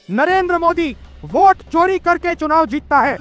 Narendra Modi vote चोरी करके चुनाव जीतता है।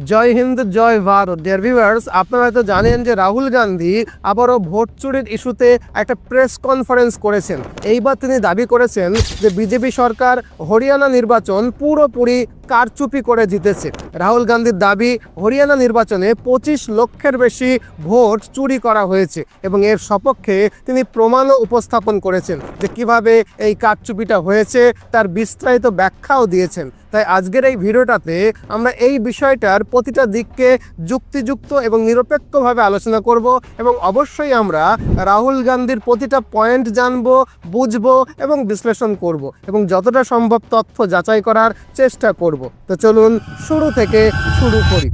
জয় হিন্দ জয় ভারত। ডিয়ার ভিউয়ার্স, আপনারা তো জানেন যে রাহুল গান্ধী আবারও ভোট চুরির ইস্যুতে একটা প্রেস কনফারেন্স করেছেন। এইবার তিনি দাবি করেছেন যে বিজেপি সরকার হরিয়ানা নির্বাচন পুরোপুরি কারচুপি করে জিতেছে। রাহুল গান্ধীর দাবি হরিয়ানা নির্বাচনে 25 লক্ষের বেশি ভোট চুরি করা হয়েছে এবং এর সপক্ষে তিনি প্রমাণও উপস্থাপন করেছেন যে কিভাবে এই কারচুপিটা হয়েছে, তার বিস্তারিত ব্যাখ্যাও দিয়েছেন। তাই আজকের এই ভিডিওটাতে আমরা এই বিষয়টার প্রতিটা দিককে যুক্তিযুক্ত এবং নিরপেক্ষভাবে আলোচনা করব এবং অবশ্যই আমরা রাহুল গান্ধীর প্রতিটা পয়েন্ট জানবো, বুঝবো এবং বিশ্লেষণ করব এবং যতটা সম্ভব তথ্য যাচাই করার চেষ্টা করব। তো চলুন শুরু থেকে শুরু করি।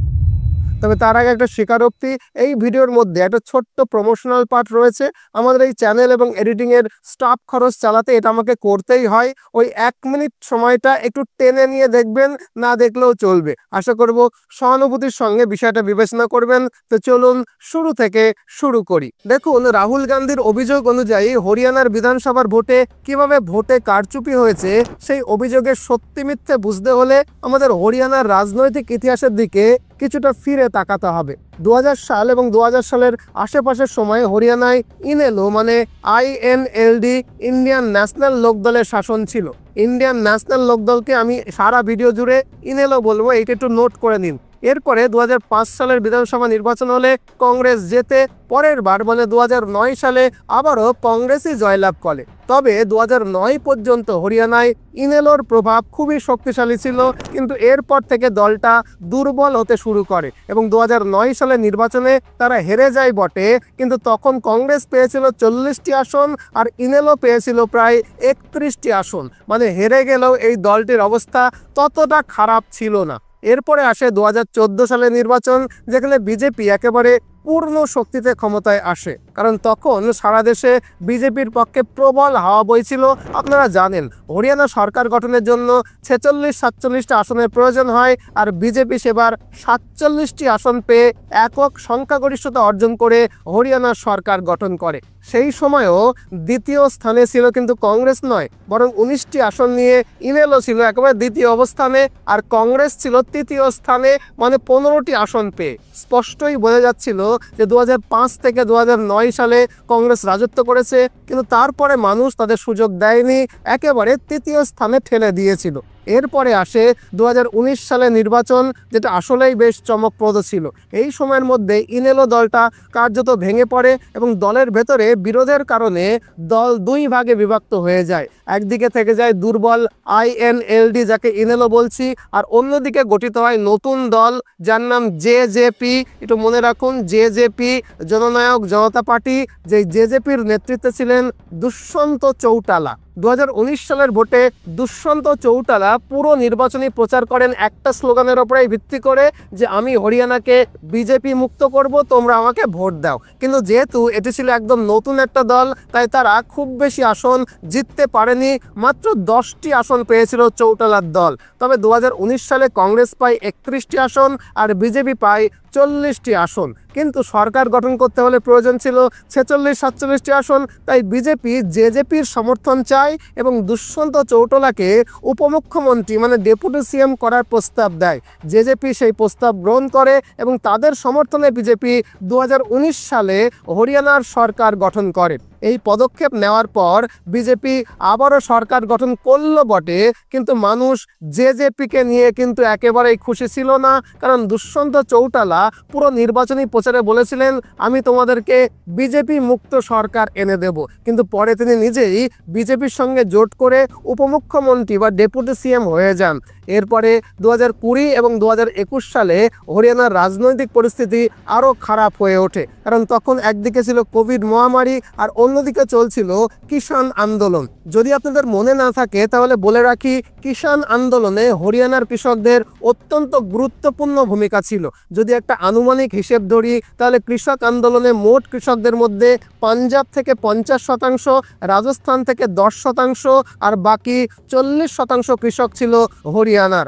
তবে তার আগে একটা স্বীকারোক্তি, এই ভিডিওর মধ্যে একটা ছোট্ট প্রমোশনাল পার্ট রয়েছে। আমাদের এই চ্যানেল এবং এডিটিংয়ের স্টাফ খরচ চালাতে এটা আমাকে করতেই হয়। ওই 1 মিনিট সময়টা একটু টেনে নিয়ে দেখবেন, না দেখলেও চলবে। আশা করব সহানুভূতির সঙ্গে বিষয়টা বিবেচনা করবেন। তো চলুন শুরু থেকে শুরু করি। দেখুন, রাহুল গান্ধীর অভিযোগ অনুযায়ী হরিয়ানার বিধানসভার ভোটে কিভাবে ভোটে কারচুপি হয়েছে সেই অভিযোগের সত্যি মিথ্যে বুঝতে হলে আমাদের হরিয়ানার রাজনৈতিক ইতিহাসের দিকে কিছুটা ফিরে তাকাতে হবে। 2000 সাল এবং 2000 সালের আশেপাশের সময় হরিয়ানায় ইনেলো মানে INLD ইন্ডিয়ান ন্যাশনাল লোকদলের শাসন ছিল। ইন্ডিয়ান ন্যাশনাল লোকদলকে আমি সারা ভিডিও জুড়ে ইনেলো বলবো, এইটা একটু নোট করে নিন। এরপরে 2005 সালের বিধানসভা নির্বাচন হলে কংগ্রেস জেতে। পরের বার মানে 2009 সালে আবারও কংগ্রেসই জয়লাভ করে। তবে 2009 পর্যন্ত হরিয়ানায় ইনেলোর প্রভাব খুবই শক্তিশালী ছিল, কিন্তু এরপর থেকে দলটা দুর্বল হতে শুরু করে এবং 2009 সালের নির্বাচনে তারা হেরে যায় বটে, কিন্তু তখন কংগ্রেস পেয়েছিল 40টি আসন আর ইনেলো পেয়েছিল প্রায় 31টি আসন। মানে হেরে গেলেও এই দলটির অবস্থা ততটা খারাপ ছিল না। এরপরে আসে 2014 সালের নির্বাচন, যেখানে বিজেপি একেবারে পূর্ণ শক্তিতে ক্ষমতায় আসে, কারণ তখন সারা দেশে বিজেপির পক্ষে প্রবল হাওয়া বইছিল। আপনারা জানেন হরিয়ানা সরকার গঠনের জন্য 46-47টা আসনের প্রয়োজন হয়, আর বিজেপি সেবার 47টি আসন পেয়ে একক সংখ্যাগরিষ্ঠতা অর্জন করে হরিয়ানা সরকার গঠন করে। সেই সময়ও দ্বিতীয় স্থানে ছিল কিন্তু কংগ্রেস নয়, বরং 19টি আসন নিয়ে ইনেলো ছিল একেবারে দ্বিতীয় অবস্থানে, আর কংগ্রেস ছিল তৃতীয় স্থানে, মানে 15টি আসন পেয়ে। স্পষ্টই বোঝা যাচ্ছিল যে 2005 থেকে 2009 সালে কংগ্রেস রাজত্ব করেছে, কিন্তু তারপরে মানুষ তাদের সুযোগ দেয়নি, একেবারে তৃতীয় স্থানে ঠেলে দিয়েছিল। এরপরে আসে 2019 সালে নির্বাচন, যেটা আসলেই বেশ চমকপ্রদ ছিল। এই সময়ের মধ্যে ইনেলো দলটা কার্যত ভেঙে পড়ে এবং দলের ভেতরে বিরোধের কারণে দল 2 ভাগে বিভক্ত হয়ে যায়। একদিকে থেকে যায় দুর্বল INLD, যাকে ইনেলো বলছি, আর অন্যদিকে গঠিত হয় নতুন দল যার নাম JJP। একটু মনে রাখুন, JJP জননায়ক জনতা পার্টি, যে JJPর নেতৃত্বে ছিলেন দুষ্যন্ত চৌটালা। 2019 সালের ভোটে দুষ্যন্ত চৌটালা পুরো নির্বাচনী প্রচার করেন একটা স্লোগানের ওপরেই ভিত্তি করে, যে আমি হরিয়ানাকে বিজেপি মুক্ত করব, তোমরা আমাকে ভোট দাও। কিন্তু যেহেতু এটি ছিল একদম নতুন একটা দল, তাই তারা খুব বেশি আসন জিততে পারেনি, মাত্র 10টি আসন পেয়েছিল চৌটালার দল। তবে 2019 সালে কংগ্রেস পায় 31টি আসন আর বিজেপি পায় 40টি আসন। কিন্তু সরকার গঠন করতে হলে প্রয়োজন ছিল 46-47টি আসন, তাই বিজেপি JJPর সমর্থন চায় এবং দুষ্যন্ত চৌটালাকে উপমুখ্যমন্ত্রী মানে ডেপুটি CM করার প্রস্তাব দেয়। JJP সেই প্রস্তাব গ্রহণ করে এবং তাদের সমর্থনে বিজেপি 2019 সালে হরিয়ানার সরকার গঠন করে। এই পদক্ষেপ নেওয়ার পর বিজেপি আবারও সরকার গঠন করলো বটে, কিন্তু মানুষ JJPকে নিয়ে কিন্তু একেবারেই খুশি ছিল না, কারণ দুষ্যন্ত চৌটালা পুরো নির্বাচনী প্রচারে বলেছিলেন আমি তোমাদেরকে বিজেপি মুক্ত সরকার এনে দেব, কিন্তু পরে তিনি নিজেই বিজেপির সঙ্গে জোট করে উপমুখ্যমন্ত্রী বা ডেপুটি CM হয়ে যান। এরপরে 2020 এবং 2021 সালে হরিয়ানার রাজনৈতিক পরিস্থিতি আরও খারাপ হয়ে ওঠে, কারণ তখন একদিকে ছিল কোভিড মহামারী আর অন্যদিকে চলছিল কিষাণ আন্দোলন। যদি আপনাদের মনে না থাকে তাহলে বলে রাখি, কিষাণ আন্দোলনে হরিয়ানার কৃষকদের অত্যন্ত গুরুত্বপূর্ণ ভূমিকা ছিল। যদি একটা আনুমানিক হিসেব ধরি তাহলে কৃষক আন্দোলনে মোট কৃষকদের মধ্যে পাঞ্জাব থেকে 50%, রাজস্থান থেকে 10% আর বাকি 40% কৃষক ছিল হরিয়ানার।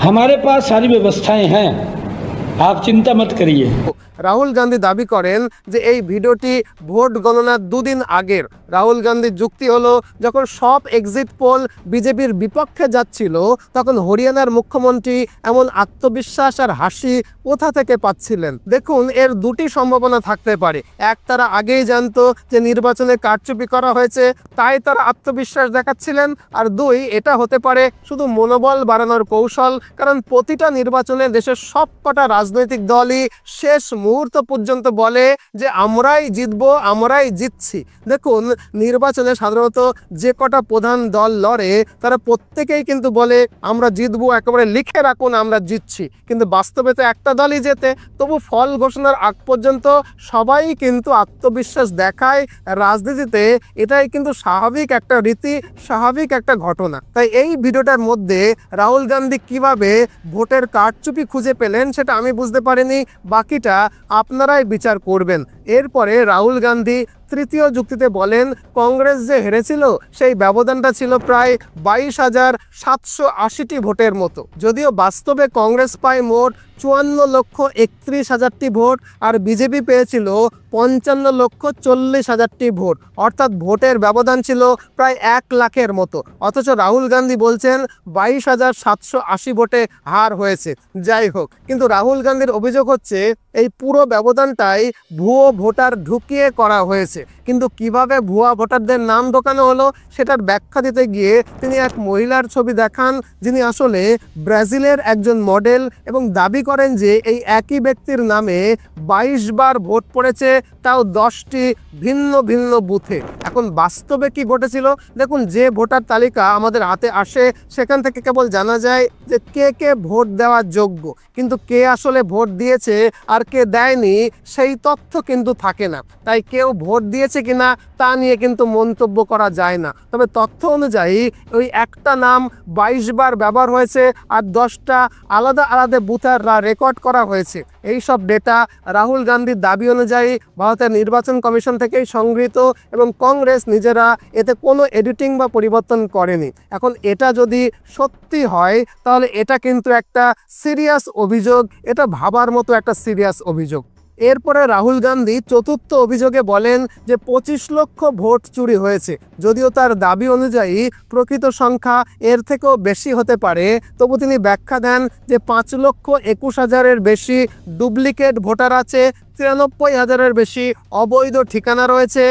हमारे पास सारी व्यवस्थाएं हैं आप चिंता मत करिए। রাহুল গান্ধী দাবি করেন যে এই ভিডিওটি ভোট গণনার দুদিন আগের। রাহুল গান্ধীর যুক্তি হলো, যখন সব এক্সিট পোল বিজেপির বিপক্ষে যাচ্ছিল তখন হরিয়ানার মুখ্যমন্ত্রী এমন আত্মবিশ্বাস আর হাসি কোথা থেকে পাচ্ছিলেন। দেখুন, এর দুটি সম্ভাবনা থাকতে পারে। এক, তারা আগেই জানতো যে নির্বাচনে কারচুপি করা হয়েছে, তাই তারা আত্মবিশ্বাস দেখাচ্ছিলেন। আর দুই, এটা হতে পারে শুধু মনোবল বাড়ানোর কৌশল, কারণ প্রতিটা নির্বাচনে দেশের সবকটা রাজনৈতিক দলই শেষ মুহূর্ত পর্যন্ত বলে যে আমরাই জিতবো, আমরাই জিতছি। দেখুন, নির্বাচনে সাধারণত যে কটা প্রধান দল লড়ে তারা প্রত্যেকেই কিন্তু বলে আমরা জিতবো, একেবারে লিখে রাখুন আমরা জিতছি। কিন্তু বাস্তবে তো একটা দলই জেতে। তবু ফল ঘোষণার আগ পর্যন্ত সবাই কিন্তু আত্মবিশ্বাস দেখায়। রাজনীতিতে এটাই কিন্তু স্বাভাবিক একটা রীতি, স্বাভাবিক একটা ঘটনা। তাই এই ভিডিওটার মধ্যে রাহুল গান্ধী কিভাবে ভোটের কারচুপি খুঁজে পেলেন সেটা আমি বুঝতে পারিনি, বাকিটা আপনারাই বিচার করবেন। এরপরে রাহুল গান্ধী তৃতীয় যুক্তিতে বলেন, কংগ্রেস যে হেরেছিল সেই ব্যবধানটা ছিল প্রায় 22,780টি ভোটের মতো। যদিও বাস্তবে কংগ্রেস পায় মোট 54,31,000টি ভোট আর বিজেপি পেয়েছিল 55,40,000টি ভোট, অর্থাৎ ভোটের ব্যবধান ছিল প্রায় 1 লাখের মতো। অথচ রাহুল গান্ধী বলছেন 22,780 ভোটে হার হয়েছে। যাই হোক, কিন্তু রাহুল গান্ধীর অভিযোগ হচ্ছে এই পুরো ব্যবধানটাই ভুয়ো ভোটার ঢুকিয়ে করা হয়েছে। কিন্তু কিভাবে ভুয়া ভোটারদের নাম ঢোকানো হলো সেটার ব্যাখ্যা দিতে গিয়ে তিনি এক মহিলার ছবি দেখান, যিনি আসলে ব্রাজিলের একজন মডেল, এবং দাবি করেন যে এই একই ব্যক্তির নামে 22 বার ভোট পড়েছে, তাও 10টি ভিন্ন ভিন্ন বুথে। এখন বাস্তবে কি ঘটেছিল দেখুন, যে ভোটার তালিকা আমাদের হাতে আসে সেখান থেকে কেবল জানা যায় যে কে কে ভোট দেওয়ার যোগ্য, কিন্তু কে আসলে ভোট দিয়েছে আর কে দেয়নি সেই তথ্য কিন্তু থাকে না। তাই কেউ ভোট দিয়েছে কিনা তা নিয়ে কিন্তু মন্তব্য করা যায় না। তবে তথ্য অনুযায়ী ওই একটা নাম 22 বার ব্যবহার হয়েছে আর 10টা আলাদা আলাদা বুথের রেকর্ড করা হয়েছে। এই সব ডেটা রাহুল গান্ধীর দাবি অনুযায়ী ভারতের নির্বাচন কমিশন থেকেই সংগৃহীত এবং কংগ্রেস নিজেরা এতে কোনো এডিটিং বা পরিবর্তন করেনি। এখন এটা যদি সত্যি হয় তাহলে এটা কিন্তু একটা সিরিয়াস অভিযোগ, এটা ভাবার মতো একটা সিরিয়াস অভিযোগ। এরপরে রাহুল গান্ধী চতুর্থ অভিযোগে বলেন যে 25 লক্ষ ভোট চুরি হয়েছে। যদিও তার দাবি অনুযায়ী প্রকৃত সংখ্যা এর থেকেও বেশি হতে পারে, তবু তিনি ব্যাখ্যা দেন যে 5,21,000-এর বেশি ডুপ্লিকেট ভোটার আছে, 93,000-এর বেশি অবৈধ ঠিকানা রয়েছে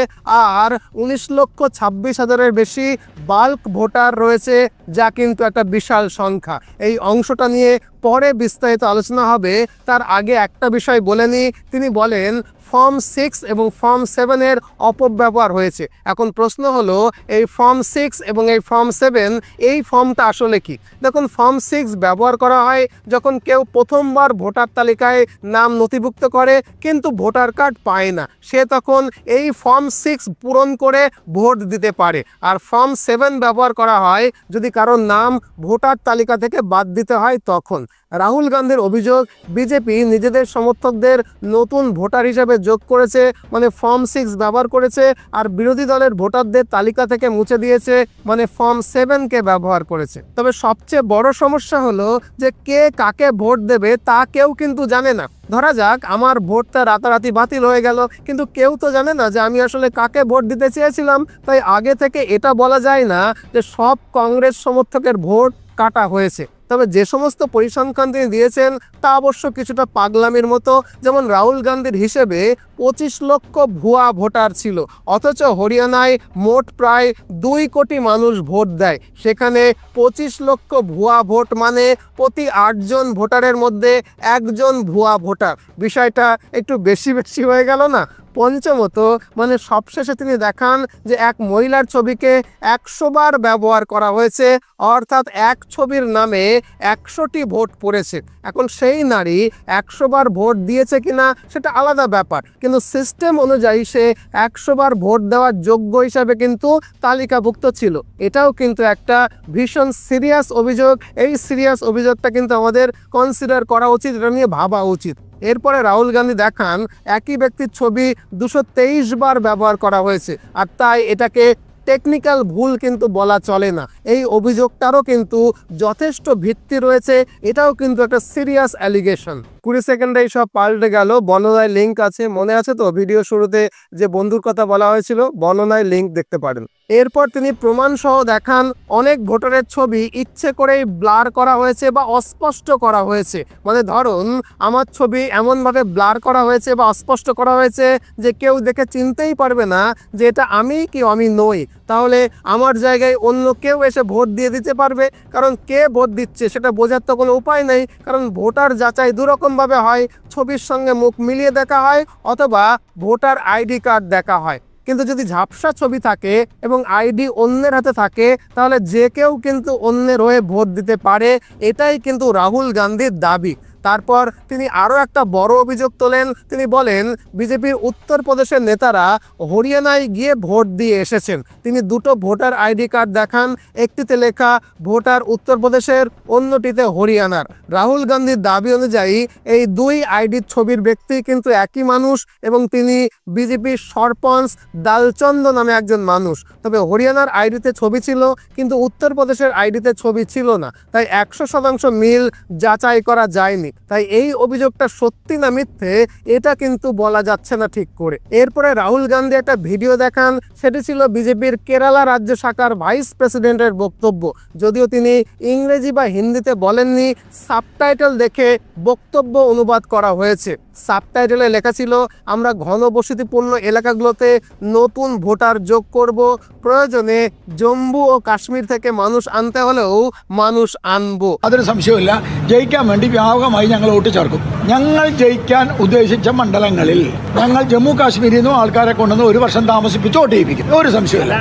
আর 19,26,000-এর বেশি বাল্ক ভোটার রয়েছে, যা কিন্তু একটা বিশাল সংখ্যা। এই অংশটা নিয়ে পরে বিস্তারিত আলোচনা হবে। তার আগে একটা বিষয় বলে নিই, তিনি বলেন ফর্ম 6 এবং ফর্ম 7-এর অপব্যবহার হয়েছে। এখন প্রশ্ন হলো, এই ফর্ম 6 এবং এই ফর্ম 7 এই ফর্মটা আসলে কি? দেখুন, ফর্ম 6 ব্যবহার করা হয় যখন কেউ প্রথমবার ভোটার তালিকায় নাম নথিভুক্ত করে কিন্তু ভোটার কার্ড পায় না, সে তখন এই ফর্ম 6 পূরণ করে ভোট দিতে পারে। আর ফর্ম 7 ব্যবহার করা হয় যদি কারোর নাম ভোটার তালিকা থেকে বাদ দিতে হয় তখন। রাহুল গান্ধীর অভিযোগ, বিজেপি নিজেদের সমর্থকদের নতুন ভোটার হিসেবে যোগ করেছে, মানে ফর্ম 6 ব্যবহার করেছে, আর বিরোধী দলের ভোটারদের তালিকা থেকে মুছে দিয়েছে, মানে ফর্ম 7কে ব্যবহার করেছে। তবে সবচেয়ে বড় সমস্যা হলো যে কে কাকে ভোট দেবে তা কেউ কিন্তু জানে না। ধরা যাক আমার ভোটটা রাতারাতি বাতিল হয়ে গেল, কিন্তু কেউ তো জানে না যে আমি আসলে কাকে ভোট দিতে চেয়েছিলাম। তাই আগে থেকে এটা বলা যায় না যে সব কংগ্রেস সমর্থকের ভোট কাটা হয়েছে। তবে যে সমস্ত পরিসংখ্যান তিনি দিয়েছেন তা অবশ্য কিছুটা পাগলামির মতো। যেমন রাহুল গান্ধীর হিসেবে 25 লক্ষ ভুয়া ভোটার ছিল, অথচ হরিয়ানায় মোট প্রায় 2 কোটি মানুষ ভোট দেয়। সেখানে 25 লক্ষ ভুয়া ভোট মানে প্রতি 8 জন ভোটারের মধ্যে 1 জন ভুয়া ভোটার। বিষয়টা একটু বেশি হয়ে গেল না? পঞ্চমত, মানে সবশেষে তিনি দেখান যে এক মহিলার ছবিকে 100 বার ব্যবহার করা হয়েছে, অর্থাৎ এক ছবির নামে 100টি ভোট পড়েছে। এখন সেই নারী 100 বার ভোট দিয়েছে কিনা সেটা আলাদা ব্যাপার, কিন্তু সিস্টেম অনুযায়ী সে 100 বার ভোট দেওয়ার যোগ্য হিসাবে কিন্তু তালিকাভুক্ত ছিল। এটাও কিন্তু একটা ভীষণ সিরিয়াস অভিযোগ। এই সিরিয়াস অভিযোগটা কিন্তু আমাদের কনসিডার করা উচিত, এটা নিয়ে ভাবা উচিত। এরপরে রাহুল গান্ধী দেখান একই ব্যক্তির ছবি 223 বার ব্যবহার করা হয়েছে, আর তাই এটাকে টেকনিক্যাল ভুল কিন্তু বলা চলে না, এই অভিযোগটারও কিন্তু যথেষ্ট ভিত্তি রয়েছে, এটাও কিন্তু একটা সিরিয়াস অ্যালিগেশন। 20 সেকেন্ডে সব পাল্টে গেল। বর্ণনায় লিঙ্ক আছে, মনে আছে তো ভিডিও শুরুতে যে বন্ধুর কথা বলা হয়েছিল, বর্ণনায় লিঙ্ক দেখতে পারেন। এরপর তিনি প্রমাণ সহ দেখান অনেক ভোটারের ছবি ইচ্ছে করেই ব্লার করা হয়েছে বা অস্পষ্ট করা হয়েছে। মানে ধরুন আমার ছবি এমনভাবে ব্লার করা হয়েছে বা অস্পষ্ট করা হয়েছে যে কেউ দেখে চিনতেই পারবে না যে এটা আমি কি আমি নই। তাহলে আমার জায়গায় অন্য কেউ এসে ভোট দিয়ে দিতে পারবে, কারণ কে ভোট দিচ্ছে সেটা বোঝার তো কোনো উপায় নেই। কারণ ভোটার যাচাই দুরকমভাবে হয়, ছবির সঙ্গে মুখ মিলিয়ে দেখা হয় অথবা ভোটার আইডি কার্ড দেখা হয়। কিন্তু যদি ঝাপসা ছবি থাকে এবং আইডি অন্যের হাতে থাকে তাহলে যে কেউ কিন্তু অন্যের হয়ে ভোট দিতে পারে, এটাই কিন্তু রাহুল গান্ধীর দাবি। তারপর তিনি আরও একটা বড় অভিযোগ তোলেন। তিনি বলেন বিজেপির উত্তরপ্রদেশের নেতারা হরিয়ানায় গিয়ে ভোট দিয়ে এসেছেন। তিনি দুটো ভোটার আইডি কার্ড দেখান, একটিতে লেখা ভোটার উত্তরপ্রদেশের, অন্যটিতে হরিয়ানার। রাহুল গান্ধীর দাবি অনুযায়ী এই দুই আইডির ছবির ব্যক্তি কিন্তু একই মানুষ এবং তিনি বিজেপির সরপঞ্চ দালচন্দ নামে একজন মানুষ। তবে হরিয়ানার আইডিতে ছবি ছিল কিন্তু উত্তরপ্রদেশের আইডিতে ছবি ছিল না, তাই 100% মিল যাচাই করা যায়নি। তাই এই অভিযোগটা সত্যি না মিথ্যে এটা কিন্তু বলা যাচ্ছে না ঠিক করে। এরপরে রাহুল গান্ধী একটা ভিডিও দেখান, সেটি ছিল বিজেপির কেরালা রাজ্য শাখার ভাইস প্রেসিডেন্টের বক্তব্য। যদিও তিনি ইংরেজি বা হিন্দিতে বলেননি, সাবটাইটেল দেখে বক্তব্য অনুবাদ করা হয়েছে। সাবটাইটেলে লেখা ছিল, আমরা ঘনবসতিপূর্ণ এলাকাগুলোতে নতুন ভোটার যোগ করব, പ്രയോജനെ ജമ്മു ও കാശ്മീർ থেকে মানুষ আনতে হলেও মানুষ আনবো। അതൊരു സംശയമില്ല. ജയിക്കാൻ വേണ്ടി വ്യാപകമായി ഞങ്ങൾ വോട്ട് ചേർക്കും. ഞങ്ങൾ ജയിക്കാൻ ഉദ്ദേശിച്ച മണ്ഡലങ്ങളിൽ ഞങ്ങൾ ജമ്മു കാശ്മീരിൽ നിന്നും ആൾക്കാരെ കൊണ്ടുവന്ന് ഒരു വർഷം താമസിപ്പിച്ച് വോട്ട് ചെയ്യിപ്പിക്കും. ഒരു സംശയമില്ല।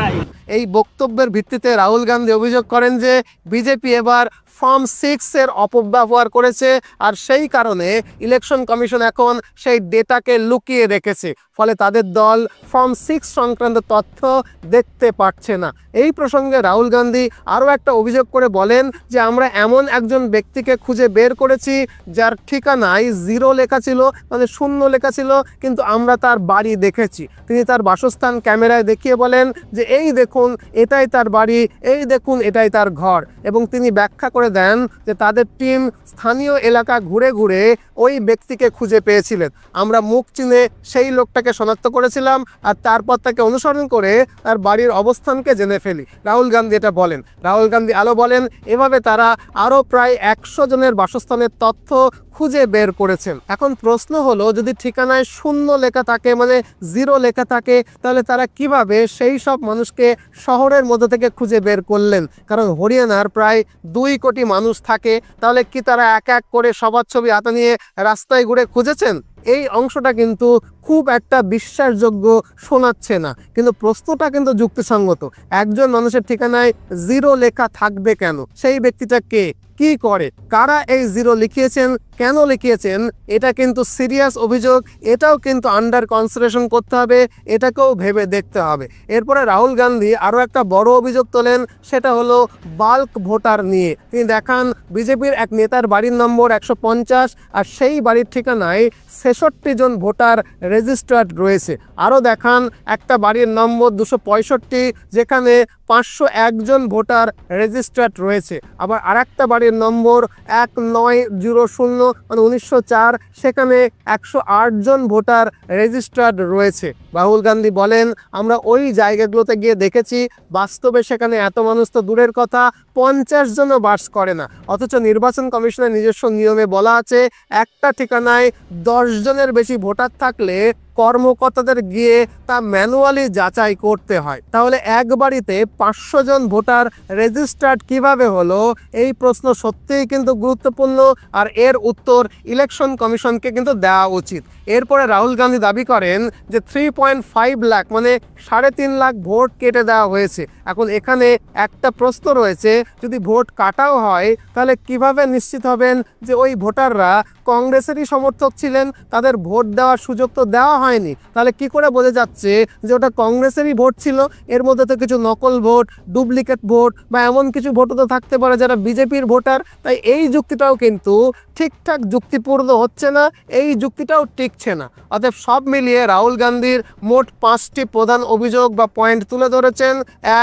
এই বক্তব্যের ভিত্তিতে রাহুল গান্ধী অভিযোগ করেন যে বিজেপি এবার ফর্ম 6 এর অপব্যবহার করেছে আর সেই কারণে ইলেকশন কমিশন এখন সেই ডেটাকে লুকিয়ে রেখেছে, ফলে তাদের দল ফর্ম 6 সংক্রান্ত তথ্য দেখতে পাচ্ছে না। এই প্রসঙ্গে রাহুল গান্ধী আরও একটা অভিযোগ করে বলেন যে আমরা এমন একজন ব্যক্তিকে খুঁজে বের করেছি যার ঠিকানায় 0 লেখা ছিল, মানে 0 লেখা ছিল, কিন্তু আমরা তার বাড়ি দেখেছি। তিনি তার বাসস্থান ক্যামেরায় দেখিয়ে বলেন যে এই দেখুন এটাই তার বাড়ি, এই দেখুন এটাই তার ঘর। এবং তিনি ব্যাখ্যা করে দেন যে তাদের টিম স্থানীয় এলাকা ঘুরে ঘুরে ওই ব্যক্তিকে খুঁজে পেয়েছিলেন। আমরা মুখ চিনে সেই লোকটাকে শনাক্ত করেছিলাম আর তারপর তাকে অনুসরণ করে তার বাড়ির অবস্থানকে জেনে ফেলি। রাহুল গান্ধী এটা বলেন। রাহুল গান্ধী আরও বলেন এভাবে তারা আরও প্রায় 100 জনের বাসস্থানের তথ্য খুঁজে বের করেছেন। এখন প্রশ্ন হলো, যদি ঠিকানায় 0 লেখা থাকে, মানে 0 লেখা থাকে, তাহলে তারা কিভাবে সেই সব মানুষকে শহরের মধ্যে থেকে খুঁজে বের করলেন? কারণ হরিয়ানার প্রায় 2 কোটি মানুষ থাকে, তাহলে কি তারা এক এক করে সবার ছবি হাতে নিয়ে রাস্তায় ঘুরে খুঁজেছেন? এই অংশটা কিন্তু খুব একটা বিশ্বাসযোগ্য শোনাচ্ছে না, কিন্তু প্রশ্নটা কিন্তু যুক্তিসঙ্গত। একজন মানুষের ঠিকানায় 0 লেখা থাকবে কেন? সেই ব্যক্তিটা কে, কি করে, কারা এই 0 লিখিয়েছেন, কেন লিখিয়েছেন? এটা কিন্তু সিরিয়াস অভিযোগ, এটাও কিন্তু আন্ডার কনসিডারেশন করতে হবে, এটাকেও ভেবে দেখতে হবে। এরপরে রাহুল গান্ধী আরও একটা বড় অভিযোগ তোলেন, সেটা হলো বাল্ক ভোটার নিয়ে। তিনি দেখান বিজেপির এক নেতার বাড়ির নম্বর 150 আর সেই বাড়ির ঠিকানায় 66 জন ভোটার রেজিস্টার্ড রয়েছে। আরও দেখান একটা বাড়ির নম্বর 265 যেখানে 501 জন ভোটার রেজিস্টার্ড রয়েছে। আবার আরেকটা বাড়ির নম্বর 1900 মানে 1904 সেখানে 108 জন ভোটার রেজিস্টার্ড রয়েছে। রাহুল গান্ধী বলেন আমরা ওই জায়গাগুলোতে গিয়ে দেখেছি, বাস্তবে সেখানে এত মানুষ তো দূরের কথা, 50 জনও বাস করে না। অথচ নির্বাচন কমিশনের নিজস্ব নিয়মে বলা আছে একটা ঠিকানায় 10 জনের বেশি ভোটার থাকলে কর্মকর্তাদের গিয়ে তা ম্যানুয়ালি যাচাই করতে হয়। তাহলে এক বাড়িতে 500 জন ভোটার রেজিস্টার্ড কিভাবে হলো? এই প্রশ্ন সত্যিই কিন্তু গুরুত্বপূর্ণ আর এর উত্তর ইলেকশন কমিশনকে কিন্তু দেওয়া উচিত। এরপরে রাহুল গান্ধী দাবি করেন যে 3.5 লাখ মানে 3.5 লাখ ভোট কেটে দেওয়া হয়েছে। এখন এখানে একটা প্রশ্ন রয়েছে, যদি ভোট কাটাও হয় তাহলে কিভাবে নিশ্চিত হবেন যে ওই ভোটাররা কংগ্রেসেরই সমর্থক ছিলেন? তাদের ভোট দেওয়ার সুযোগ তো দেওয়া হয়নি, তাহলে কি করে বোঝা যাচ্ছে যে ওটা কংগ্রেসেরই ভোট ছিল? এর মধ্যে তো কিছু নকল ভোট, ডুপ্লিকেট ভোট বা এমন কিছু ভোটও তো থাকতে পারে যারা বিজেপির ভোটার। তাই এই যুক্তিটাও কিন্তু ঠিকঠাক যুক্তিপূর্ণ হচ্ছে না, এই যুক্তিটাও টিকছে না। অতএব সব মিলিয়ে রাহুল গান্ধীর মোট 5টি প্রধান অভিযোগ বা পয়েন্ট তুলে ধরেছেন।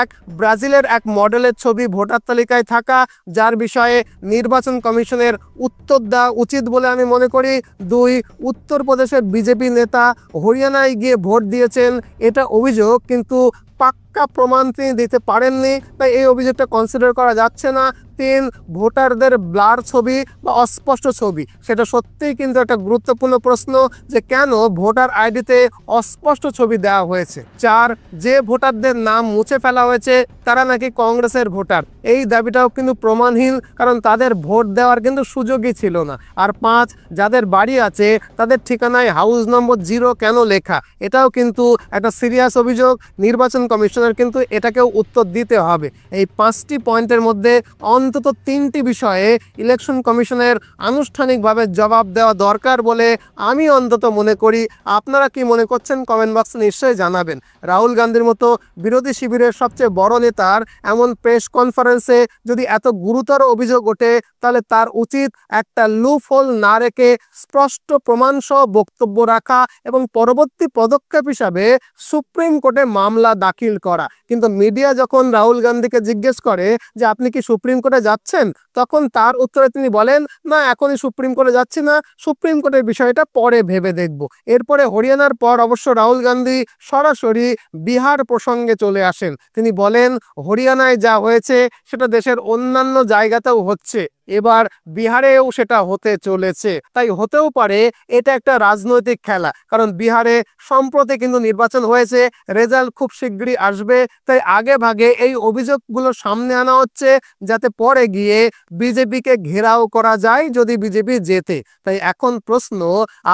এক, ব্রাজিলের এক মডেলের ছবি ভোটার তালিকায় থাকা, যার বিষয়ে নির্বাচন কমিশনের উত্তর দেওয়া উচিত বলে আমি মনে করি। 2, উত্তরপ্রদেশের বিজেপি নেতা হরিয়ানায় গিয়ে ভোট দিয়েছেন, এটা অভিযোগ, কিন্তু পাক্কা প্রমাণ তিনি দিতে পারেননি, তাই এই অভিযোগটা কনসিডার করা যাচ্ছে না। 3, ভোটারদের ব্লার ছবি বা অস্পষ্ট ছবি, সেটা সত্যিই কিন্তু একটা গুরুত্বপূর্ণ প্রশ্ন যে কেন ভোটার আইডিতে অস্পষ্ট ছবি দেওয়া হয়েছে। 4, যে ভোটারদের নাম মুছে ফেলা হয়েছে তারা নাকি কংগ্রেসের ভোটার, এই দাবিটাও কিন্তু প্রমাণহীন, কারণ তাদের ভোট দেওয়ার কিন্তু সুযোগই ছিল না। আর 5, যাদের বাড়ি আছে তাদের ঠিকানায় হাউস নম্বর 0 কেন লেখা, এটাও কিন্তু একটা সিরিয়াস অভিযোগ। নির্বাচন কমিশনের কিন্তু এটাকেও উত্তর দিতে হবে। এই 5টি পয়েন্টের মধ্যে অন্তত 3টি বিষয়ে ইলেকশন কমিশনের আনুষ্ঠানিকভাবে জবাব দেওয়া দরকার বলে আমি অন্তত মনে করি। আপনারা কি মনে করছেন কমেন্ট বক্সে নিশ্চয়ই জানাবেন। রাহুল গান্ধীর মতো বিরোধী শিবিরের সবচেয়ে বড় নেতার এমন প্রেস কনফারেন্সে যদি এত গুরুতর অভিযোগ ওঠে, তাহলে তার উচিত একটা লুপ হোল না রেখে স্পষ্ট প্রমাণসহ বক্তব্য রাখা এবং পরবর্তী পদক্ষেপ হিসাবে সুপ্রিম কোর্টে মামলা দাখিল করা। কিন্তু মিডিয়া যখন রাহুল গান্ধীকে জিজ্ঞেস করে যে আপনি কি সুপ্রিম কোর্টে যাচ্ছেন, তখন তার উত্তরে তিনি বলেন না, এখনই সুপ্রিম কোর্টে যাচ্ছি না, সুপ্রিম কোর্টের বিষয়টা পরে ভেবে দেখব। এরপরে হরিয়ানার পর অবশ্য রাহুল গান্ধী সরাসরি বিহার প্রসঙ্গে চলে আসেন। তিনি বলেন হরিয়ানায় যা হয়েছে সেটা দেশের অন্যান্য জায়গাতেও হচ্ছে, এবার বিহারেও সেটা হতে চলেছে। তাই হতেও পারে এটা একটা রাজনৈতিক খেলা, কারণ বিহারে সম্প্রতি কিন্তু নির্বাচন হয়েছে, রেজাল্ট খুব শীঘ্রই আসবে। তাই আগে ভাগে এই অভিযোগগুলো সামনে আনা হচ্ছে যাতে পরে গিয়ে বিজেপিকে ঘেরাও করা যায় যদি বিজেপি জেতে। তাই এখন প্রশ্ন,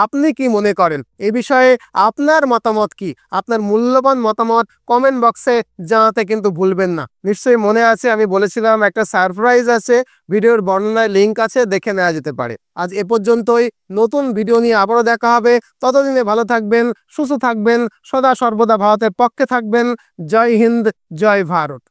আপনি কি মনে করেন এ বিষয়ে? আপনার মতামত কি? আপনার মূল্যবান মতামত কমেন্ট বক্সে জানাতে কিন্তু ভুলবেন না। নিশ্চয়ই মনে আছে আমি বলেছিলাম একটা সারপ্রাইজ আছে, ভিডিওর বর্ণনায় লিঙ্ক আছে, দেখে নেওয়া যেতে পারে। আজ এ পর্যন্তই, নতুন ভিডিও নিয়ে আবারও দেখা হবে। ততদিনে ভালো থাকবেন, সুস্থ থাকবেন, সদা সর্বদা ভারতের পক্ষে থাকবেন। জয় হিন্দ, জয় ভারত।